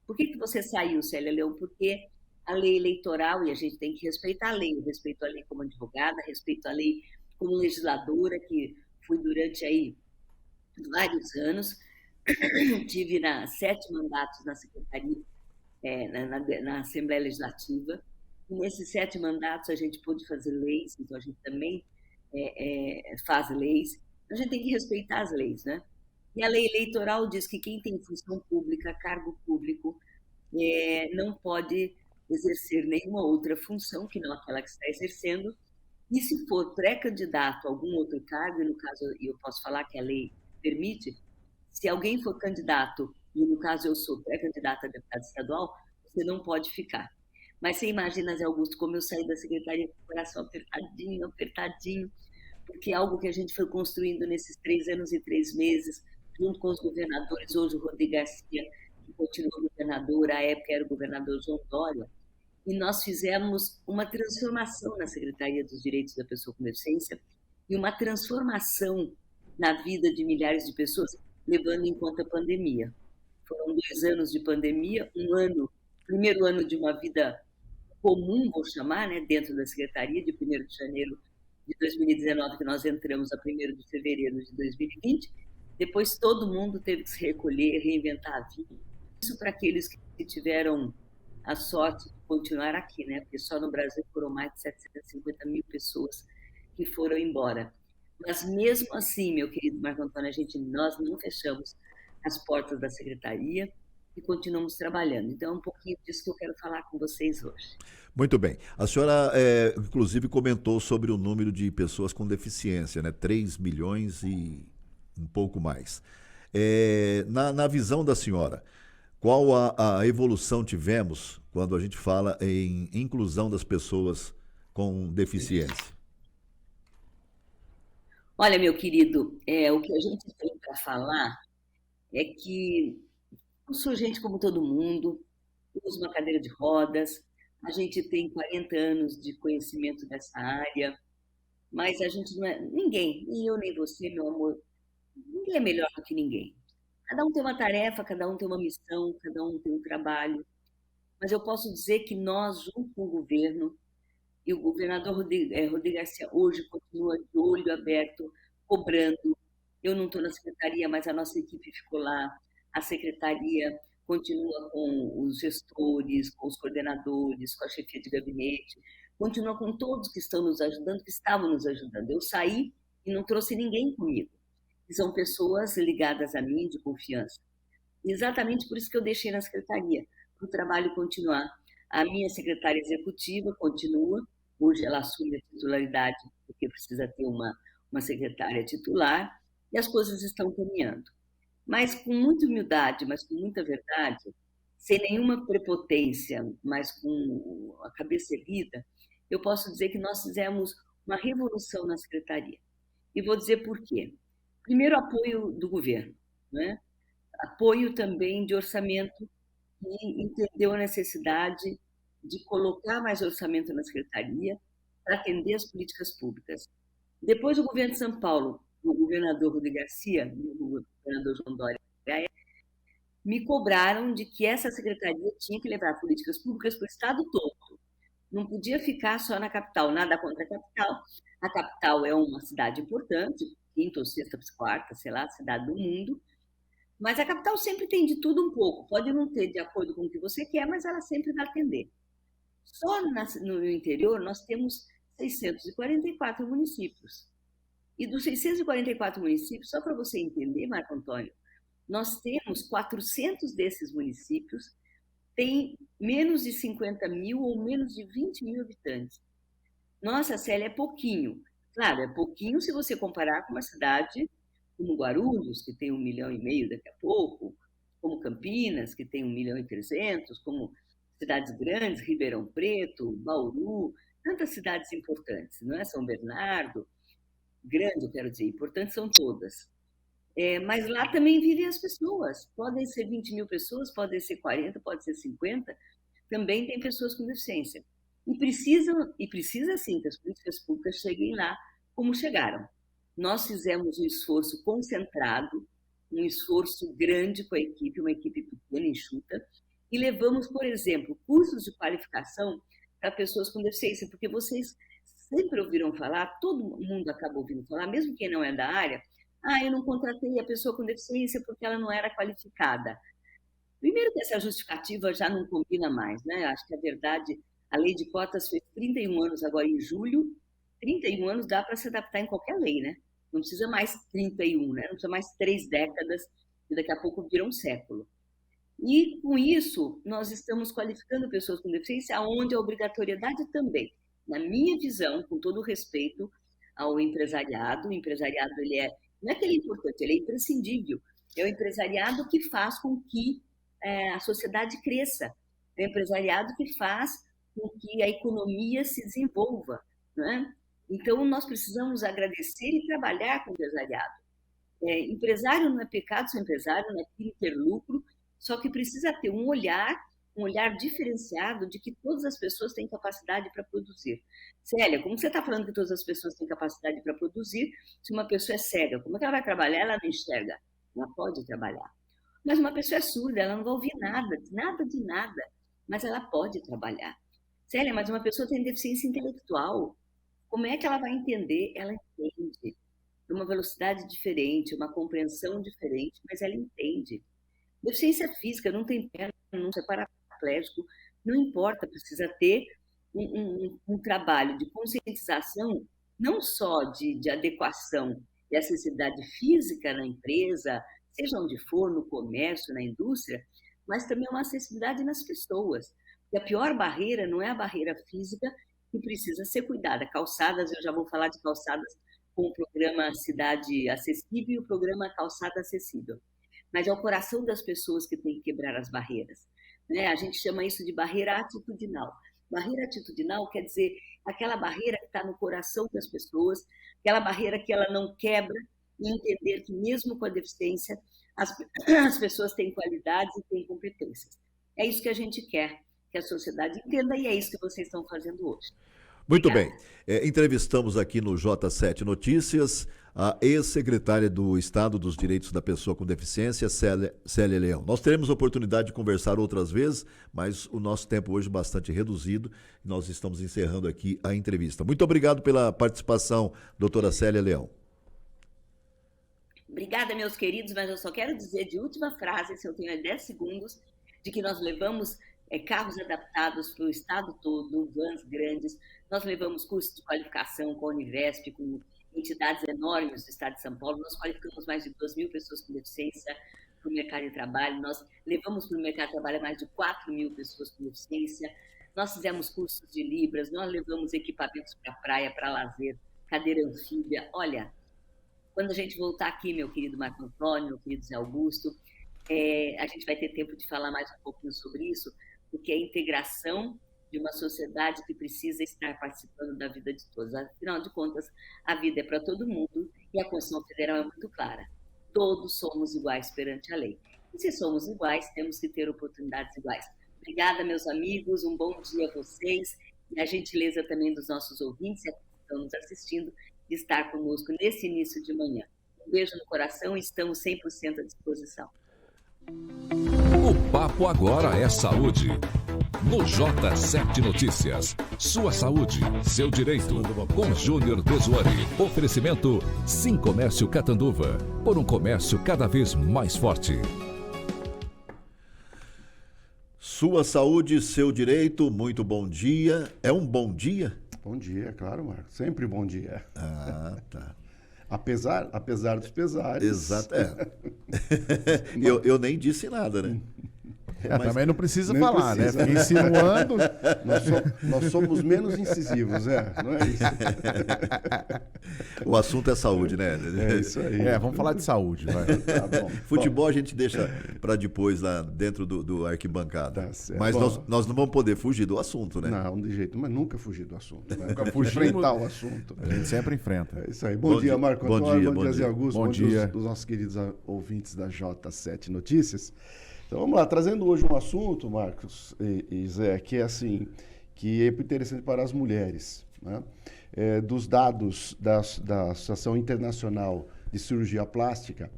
Por que você saiu, Célia Leão? Porque a lei eleitoral, e a gente tem que respeitar a lei, eu respeito a lei como advogada, respeito a lei como legisladora, que fui durante aí vários anos, tive 7 mandatos na Secretaria, na Assembleia Legislativa, e nesses 7 mandatos a gente pôde fazer leis, então a gente também faz leis, a gente tem que respeitar as leis, né? E a lei eleitoral diz que quem tem função pública, cargo público, não pode exercer nenhuma outra função que não aquela que está exercendo, e se for pré-candidato a algum outro cargo, e no caso eu posso falar que a lei permite, se alguém for candidato, e no caso eu sou pré-candidata a deputado estadual, você não pode ficar. Mas você imagina, Zé Augusto, como eu saí da secretaria com o coração apertadinho, apertadinho, porque é algo que a gente foi construindo nesses 3 anos e 3 meses, junto com os governadores, hoje o Rodrigo Garcia, que continua governador, à época era o governador João Dória, e nós fizemos uma transformação na Secretaria dos Direitos da Pessoa com Deficiência e uma transformação na vida de milhares de pessoas, levando em conta a pandemia. Foram 2 anos de pandemia, primeiro ano de uma vida comum, vou chamar, né, dentro da Secretaria, de 1º de janeiro de 2019, que nós entramos a 1º de fevereiro de 2020, depois todo mundo teve que se recolher, reinventar a vida. Isso para aqueles que tiveram a sorte de continuar aqui, né? Porque só no Brasil foram mais de 750 mil pessoas que foram embora. Mas mesmo assim, meu querido Marco Antônio, nós não fechamos as portas da Secretaria e continuamos trabalhando. Então é um pouquinho disso que eu quero falar com vocês hoje. Muito bem. A senhora, inclusive, comentou sobre o número de pessoas com deficiência, né? 3 milhões e um pouco mais. Na visão da senhora, qual a evolução tivemos quando a gente fala em inclusão das pessoas com deficiência? Olha, meu querido, o que a gente tem para falar é que eu sou gente como todo mundo, uso uma cadeira de rodas, a gente tem 40 anos de conhecimento dessa área, mas a gente não é ninguém, nem eu nem você, meu amor, ninguém é melhor do que ninguém. Cada um tem uma tarefa, cada um tem uma missão, cada um tem um trabalho. Mas eu posso dizer que nós, junto com o governo, e o governador Rodrigo Garcia hoje continua de olho aberto, cobrando. Eu não estou na secretaria, mas a nossa equipe ficou lá. A secretaria continua com os gestores, com os coordenadores, com a chefia de gabinete, continua com todos que estão nos ajudando, que estavam nos ajudando. Eu saí e não trouxe ninguém comigo. E são pessoas ligadas a mim, de confiança. E exatamente por isso que eu deixei na secretaria, para o trabalho continuar. A minha secretária executiva continua, hoje ela assume a titularidade, porque precisa ter uma secretária titular, e as coisas estão caminhando. Mas com muita humildade, mas com muita verdade, sem nenhuma prepotência, mas com a cabeça erguida, eu posso dizer que nós fizemos uma revolução na secretaria. E vou dizer por quê. Primeiro, apoio do governo, né? Apoio também de orçamento, que entendeu a necessidade de colocar mais orçamento na secretaria para atender as políticas públicas. Depois, o governo de São Paulo, o governador Rodrigo Garcia e o governador João Dória, me cobraram de que essa secretaria tinha que levar políticas públicas para o estado todo. Não podia ficar só na capital, nada contra a capital. A capital é uma cidade importante, quinta ou sexta, quarta, sei lá, cidade do mundo, mas a capital sempre tem de tudo um pouco. Pode não ter de acordo com o que você quer, mas ela sempre vai atender. Só no interior nós temos 644 municípios. E dos 644 municípios, só para você entender, Marco Antônio, nós temos 400 desses municípios, tem menos de 50 mil ou menos de 20 mil habitantes. Nossa, Célia, é pouquinho. Claro, é pouquinho se você comparar com uma cidade como Guarulhos, que tem 1,5 milhão daqui a pouco, como Campinas, que tem 1,3 milhão, como cidades grandes, Ribeirão Preto, Bauru, tantas cidades importantes, não é? São Bernardo, grande, eu quero dizer, importantes são todas. Mas lá também vivem as pessoas. Podem ser 20 mil pessoas, podem ser 40, pode ser 50. Também tem pessoas com deficiência. E precisa sim que as políticas públicas cheguem lá como chegaram. Nós fizemos um esforço concentrado, um esforço grande com a equipe, uma equipe pequena, enxuta, e levamos, por exemplo, cursos de qualificação para pessoas com deficiência, porque vocês sempre ouviram falar, todo mundo acaba ouvindo falar, mesmo quem não é da área, eu não contratei a pessoa com deficiência porque ela não era qualificada. Primeiro que essa justificativa já não combina mais, né? Acho que a verdade, a lei de cotas fez 31 anos agora em julho, 31 anos dá para se adaptar em qualquer lei, né? Não precisa mais 31, né? Não precisa mais 3 décadas, e daqui a pouco vira um século. E, com isso, nós estamos qualificando pessoas com deficiência, onde a obrigatoriedade também, na minha visão, com todo o respeito ao empresariado, o empresariado não é que ele é importante, ele é imprescindível. É o empresariado que faz com que a sociedade cresça. É o empresariado que faz com que a economia se desenvolva, né? Então, nós precisamos agradecer e trabalhar com o empresariado. Empresário não é pecado ser empresário, não é ter lucro, só que precisa ter um olhar diferenciado de que todas as pessoas têm capacidade para produzir. Célia, como você está falando que todas as pessoas têm capacidade para produzir, se uma pessoa é cega, como é que ela vai trabalhar? Ela não enxerga, ela pode trabalhar. Mas uma pessoa é surda, ela não vai ouvir nada de nada, mas ela pode trabalhar. Célia, mas uma pessoa tem deficiência intelectual, como é que ela vai entender? Ela entende. Uma velocidade diferente, uma compreensão diferente, mas ela entende. Deficiência física, não tem perna, não é paraplégico, não importa, precisa ter um trabalho de conscientização, não só de adequação e acessibilidade física na empresa, seja onde for, no comércio, na indústria, mas também uma acessibilidade nas pessoas. E a pior barreira não é a barreira física, que precisa ser cuidada. Calçadas, eu já vou falar de calçadas com o programa Cidade Acessível e o programa Calçada Acessível. Mas é o coração das pessoas que tem que quebrar as barreiras, né? A gente chama isso de barreira atitudinal. Barreira atitudinal quer dizer aquela barreira que está no coração das pessoas, aquela barreira que ela não quebra, e entender que mesmo com a deficiência, as pessoas têm qualidades e têm competências. É isso que a gente quer que a sociedade entenda, e é isso que vocês estão fazendo hoje. Muito bem. Entrevistamos aqui no J7 Notícias a ex-secretária do Estado dos Direitos da Pessoa com Deficiência, Célia Leão. Nós teremos oportunidade de conversar outras vezes, mas o nosso tempo hoje é bastante reduzido. Nós estamos encerrando aqui a entrevista. Muito obrigado pela participação, doutora Célia Leão. Obrigada, meus queridos, mas eu só quero dizer de última frase, se eu tenho 10 segundos, de que nós levamos carros adaptados para o estado todo, vans grandes, nós levamos cursos de qualificação com a Univesp, com entidades enormes do estado de São Paulo, nós qualificamos mais de 2.000 pessoas com deficiência para o mercado de trabalho, nós levamos para o mercado de trabalho mais de 4.000 pessoas com deficiência, nós fizemos cursos de Libras, nós levamos equipamentos para praia, para lazer, cadeira anfíbia. Olha, quando a gente voltar aqui, meu querido Marco Antônio, meu querido Zé Augusto, A gente vai ter tempo de falar mais um pouquinho sobre isso, porque é a integração de uma sociedade que precisa estar participando da vida de todos. Afinal de contas, a vida é para todo mundo e a Constituição Federal é muito clara. Todos somos iguais perante a lei. E se somos iguais, temos que ter oportunidades iguais. Obrigada, meus amigos, um bom dia a vocês e a gentileza também dos nossos ouvintes que estão nos assistindo de estar conosco nesse início de manhã. Um beijo no coração e estamos 100% à disposição. O papo agora é saúde. No J7 Notícias, sua saúde, seu direito, com Júnior Desuori. Oferecimento Sim Comércio Catanduva, por um comércio cada vez mais forte. Sua saúde, seu direito, muito bom dia. É um bom dia? Bom dia, claro, Marcos. Sempre bom dia. Ah, tá. Apesar dos pesares. Exato, eu nem disse nada, né? Mas também não precisa falar, né? Fica insinuando. Nós somos menos incisivos, não é isso? O assunto é saúde, né? É isso aí. Vamos falar de saúde, vai. Tá bom. Futebol a gente deixa para depois lá dentro do arquibancada. Tá certo. Mas nós não vamos poder fugir do assunto, né? Não, de jeito, mas nunca fugir do assunto. Né? Nunca fugir. Enfrentar o assunto. A gente sempre enfrenta. É isso aí. Bom dia, Marco Antônio. Bom dia, Zé Augusto. Bom dia. Dos nossos queridos ouvintes da J7 Notícias. Então vamos lá, trazendo hoje um assunto, Marcos e Zé, que é assim, que é interessante para as mulheres, né? Dos dados da Associação Internacional de Cirurgia Plástica,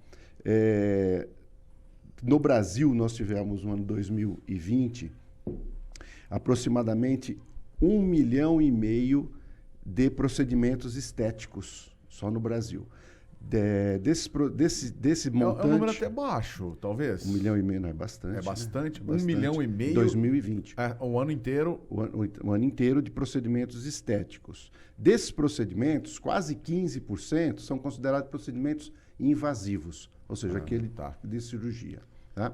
no Brasil nós tivemos no ano 2020 aproximadamente 1,5 milhão de procedimentos estéticos só no Brasil. Desse montante... É um número até baixo, talvez. 1,5 milhão não é bastante. É bastante? Né? 1,5 milhão? 2020. O ano inteiro? O ano inteiro de procedimentos estéticos. Desses procedimentos, quase 15% são considerados procedimentos invasivos, ou seja, aquele de cirurgia. Tá?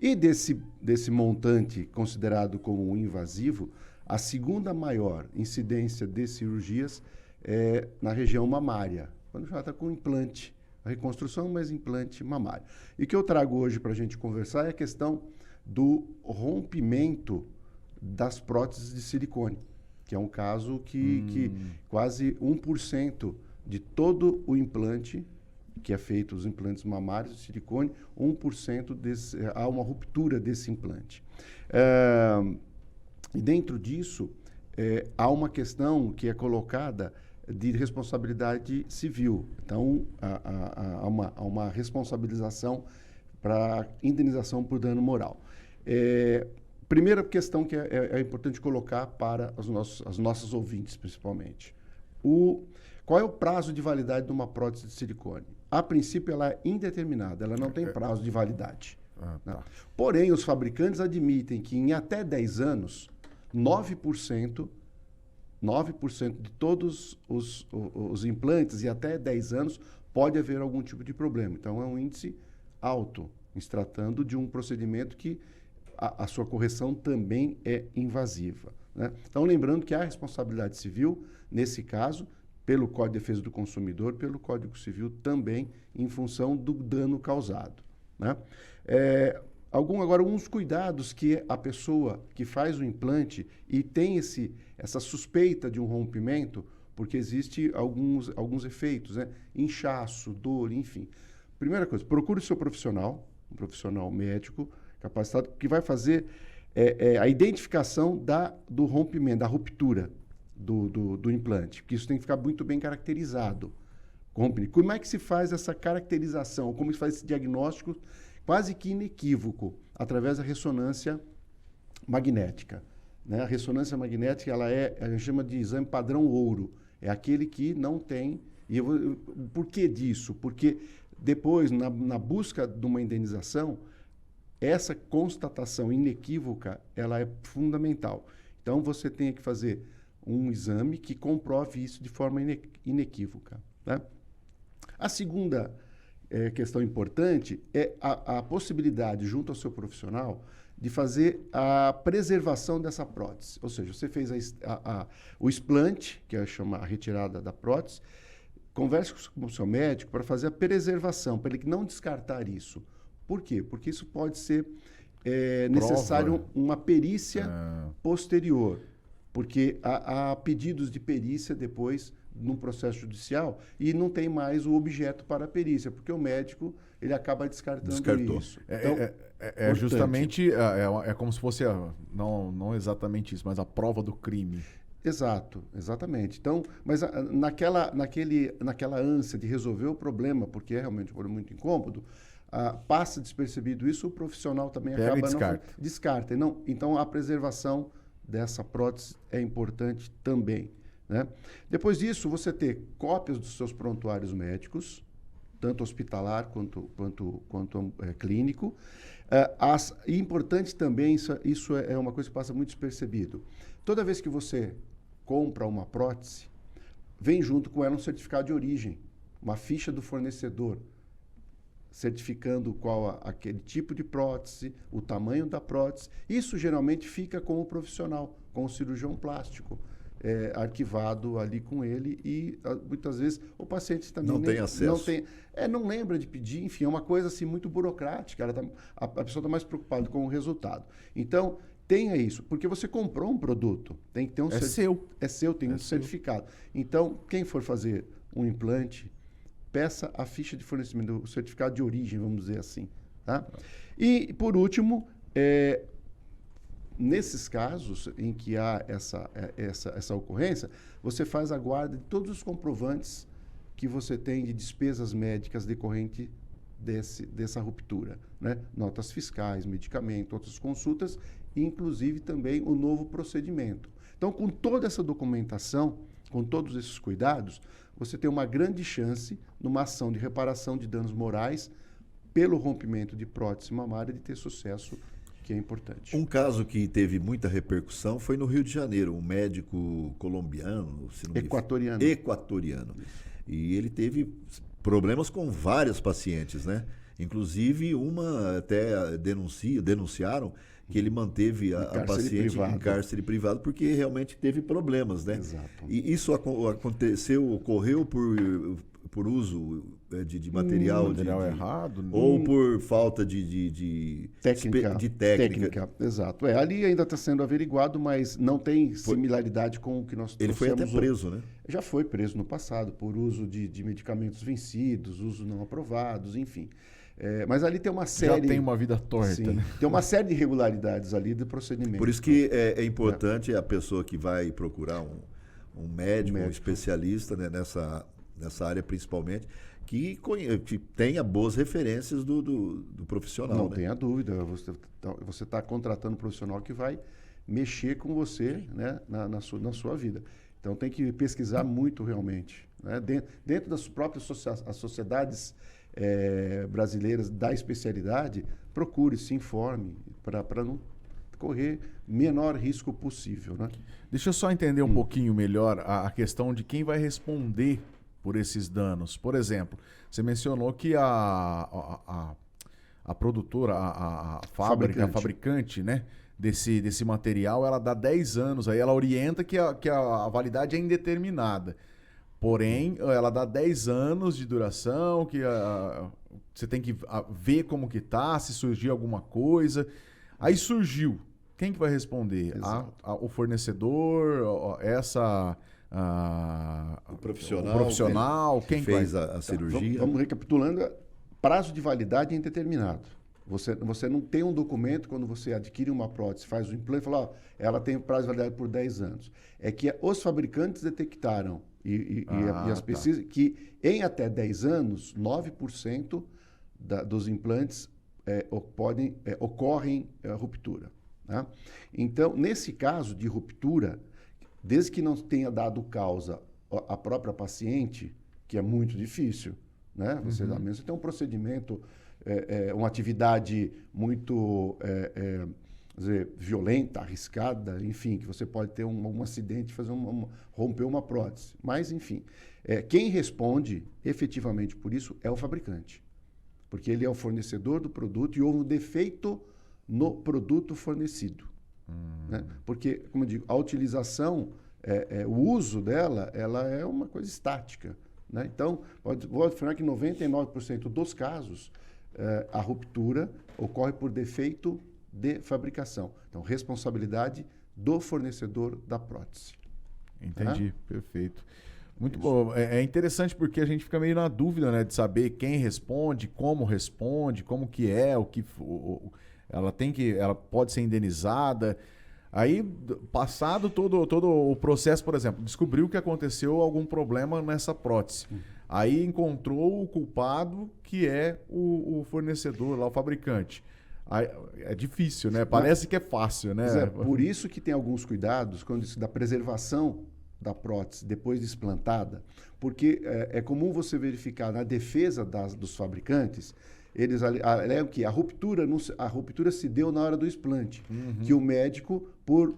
E desse montante considerado como invasivo, a segunda maior incidência de cirurgias é na região mamária, quando já está com implante, a reconstrução, mas implante mamário. E o que eu trago hoje para a gente conversar é a questão do rompimento das próteses de silicone, que é um caso que quase 1% de todo o implante que é feito, os implantes mamários de silicone, 1% há uma ruptura desse implante. E dentro disso, há uma questão que é colocada de responsabilidade civil. Então, há uma responsabilização para indenização por dano moral. Primeira questão que é importante colocar para as nossas ouvintes, principalmente. Qual é o prazo de validade de uma prótese de silicone? A princípio, ela é indeterminada, ela não tem prazo de validade. Né? Porém, os fabricantes admitem que em até 10 anos, 9% de todos os implantes e até 10 anos pode haver algum tipo de problema. Então, é um índice alto, se tratando de um procedimento que a sua correção também é invasiva. Né? Então, lembrando que há responsabilidade civil, nesse caso, pelo Código de Defesa do Consumidor, pelo Código Civil também, em função do dano causado. Né? Alguns cuidados que a pessoa que faz o implante e tem essa suspeita de um rompimento, porque existe alguns efeitos, né? Inchaço, dor, enfim. Primeira coisa, procure o seu profissional, um profissional médico capacitado, que vai fazer a identificação do rompimento, da ruptura do implante, porque isso tem que ficar muito bem caracterizado. Como é que se faz essa caracterização, como se faz esse diagnóstico quase que inequívoco, através da ressonância magnética. Né? A ressonância magnética, a gente chama de exame padrão ouro. É aquele que não tem... Por que disso? Porque depois, na busca de uma indenização, essa constatação inequívoca, ela é fundamental. Então, você tem que fazer um exame que comprove isso de forma inequívoca. Né? A segunda questão importante é a possibilidade, junto ao seu profissional, de fazer a preservação dessa prótese. Ou seja, você fez o explante, que é a retirada da prótese, converse com o seu médico para fazer a preservação, para ele não descartar isso. Por quê? Porque isso pode ser necessário uma perícia posterior, porque há pedidos de perícia depois num processo judicial e não tem mais o objeto para a perícia, porque o médico ele acaba descartando isso. Então, justamente, é como se fosse, não exatamente isso, mas a prova do crime. Exato, exatamente. Então, mas naquela ânsia de resolver o problema, porque é realmente um problema muito incômodo, passa despercebido isso, o profissional também pega acaba e descarta. Então, a preservação dessa prótese é importante também, né? Depois disso, você ter cópias dos seus prontuários médicos, tanto hospitalar quanto clínico. E importante também, isso é uma coisa que passa muito despercebido. Toda vez que você compra uma prótese, vem junto com ela um certificado de origem, uma ficha do fornecedor, certificando qual aquele tipo de prótese, o tamanho da prótese. Isso geralmente fica com o profissional, com o cirurgião plástico, arquivado ali com ele, e muitas vezes o paciente também não tem acesso. Não lembra de pedir, enfim, é uma coisa assim muito burocrática, a pessoa está mais preocupada com o resultado. Então, tenha isso, porque você comprou um produto, tem que ter um seu. É seu, tem um certificado. Então, quem for fazer um implante, peça a ficha de fornecimento, o certificado de origem, vamos dizer assim. Tá? E, por último, nesses casos em que há essa ocorrência, você faz a guarda de todos os comprovantes que você tem de despesas médicas decorrente dessa ruptura, né? Notas fiscais, medicamento, outras consultas, e inclusive também o novo procedimento. Então, com toda essa documentação, com todos esses cuidados, você tem uma grande chance, numa ação de reparação de danos morais, pelo rompimento de prótese mamária, de ter sucesso, que é importante. Um caso que teve muita repercussão foi no Rio de Janeiro, um médico colombiano, equatoriano. E ele teve problemas com várias pacientes, né? Inclusive, uma até denunciaram que ele manteve a paciente em cárcere privado porque realmente teve problemas, né? Exato. E isso ocorreu por uso de material, errado, ou por falta de técnica. Exato. Ali ainda está sendo averiguado, mas não tem similaridade com o que nós Ele foi até preso, né? Já foi preso no passado por uso de medicamentos vencidos, uso não aprovados, enfim. Mas ali tem uma série... Já tem uma vida torta, sim, né? Tem uma série de irregularidades ali do procedimento. Por isso que é importante a pessoa que vai procurar um médico, um especialista, né, nessa área principalmente, que tenha boas referências do profissional. Não né? tenha dúvida. Você está contratando um profissional que vai mexer com você, né, na sua vida. Então tem que pesquisar muito realmente. Né? Dentro das próprias as sociedades brasileiras da especialidade, procure, se informe para não correr menor risco possível. Né? Deixa eu só entender um pouquinho melhor a questão de quem vai responder por esses danos. Por exemplo, você mencionou que a produtora, a fabricante, né, desse material, ela dá 10 anos, aí ela orienta que a validade é indeterminada. Porém, ela dá 10 anos de duração, que você tem que ver como que tá, se surgir alguma coisa. Aí surgiu. Quem que vai responder? O fornecedor, o profissional quem fez a cirurgia? Vamos recapitulando. Prazo de validade é indeterminado. Você não tem um documento quando você adquire uma prótese, faz o implante e fala, ela tem prazo de validade por 10 anos. É que os fabricantes detectaram e as pesquisas que em até 10 anos, 9% dos implantes ocorrem ruptura. Tá? Então, nesse caso de ruptura, desde que não tenha dado causa a própria paciente, que é muito difícil, né? Você tem um procedimento, uma atividade muito violenta, arriscada, enfim, que você pode ter um acidente, romper uma prótese. Mas, enfim, quem responde efetivamente por isso é o fabricante, porque ele é o fornecedor do produto e houve um defeito no produto fornecido. Né? Porque, como eu digo, a utilização, o uso dela, ela é uma coisa estática. Né? Então, vou afirmar que 99% dos casos, a ruptura ocorre por defeito de fabricação. Então, responsabilidade do fornecedor da prótese. Entendi, perfeito. Muito bom. É interessante porque a gente fica meio na dúvida, né, de saber quem responde, como que é, ela pode ser indenizada. Aí, passado todo o processo, por exemplo, descobriu que aconteceu algum problema nessa prótese. Aí encontrou o culpado, que é o fornecedor, lá, o fabricante. Aí, é difícil, né? Parece que é fácil, né? Por isso que tem alguns cuidados quando da preservação da prótese depois de explantada, porque é comum você verificar na defesa dos fabricantes, eles alegam que a ruptura se deu na hora do explante, que o médico, por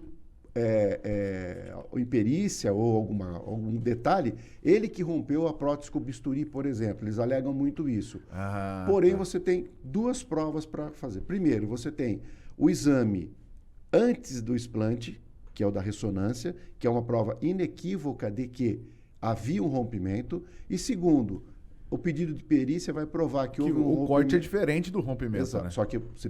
imperícia ou algum detalhe, ele que rompeu a prótese com o bisturi, por exemplo. Eles alegam muito isso. Porém, você tem duas provas para fazer. Primeiro, você tem o exame antes do explante, que é o da ressonância, que é uma prova inequívoca de que havia um rompimento. E segundo, o pedido de perícia vai provar que houve um rompimento. O corte é diferente do rompimento. Exato. Né? Só que você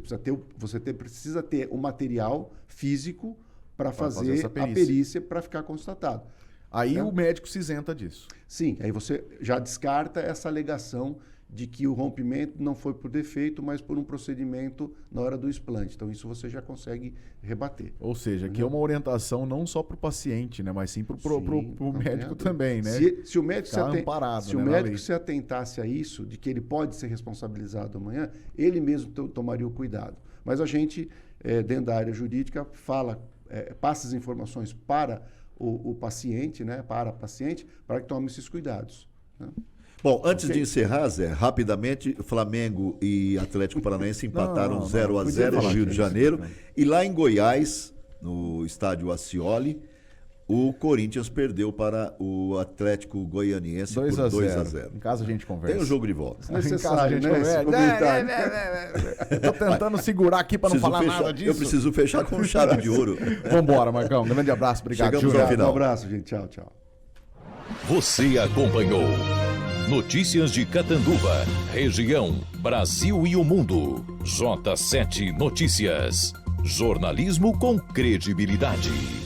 precisa ter o material físico para fazer a perícia para ficar constatado. Aí o médico se isenta disso. Sim, aí você já descarta essa alegação de que o rompimento não foi por defeito, mas por um procedimento na hora do explante. Então, isso você já consegue rebater. Ou seja, que é uma orientação não só para o paciente, né, mas sim para o médico também, né? Se o médico se atentasse a isso, de que ele pode ser responsabilizado amanhã, ele mesmo tomaria o cuidado. Mas a gente, dentro da área jurídica, passa as informações para o paciente, né, para a paciente, para que tome esses cuidados. Né? Bom, antes de encerrar, Zé, rapidamente, Flamengo e Atlético Paranaense empataram 0-0 no Rio de Janeiro. E lá em Goiás, no estádio Ascioli, o Corinthians perdeu para o Atlético Goianiense por 2-0. Em casa a gente conversa. Tem o jogo de volta. Em casa a gente conversa. Tô tentando segurar aqui para não falar nada disso. Eu preciso fechar com chave de ouro. Vambora, Marcão. Um grande abraço. Obrigado. Chegamos ao final. Um abraço, gente. Tchau, tchau. Você acompanhou Notícias de Catanduva, região, Brasil e o mundo. J7 Notícias. Jornalismo com credibilidade.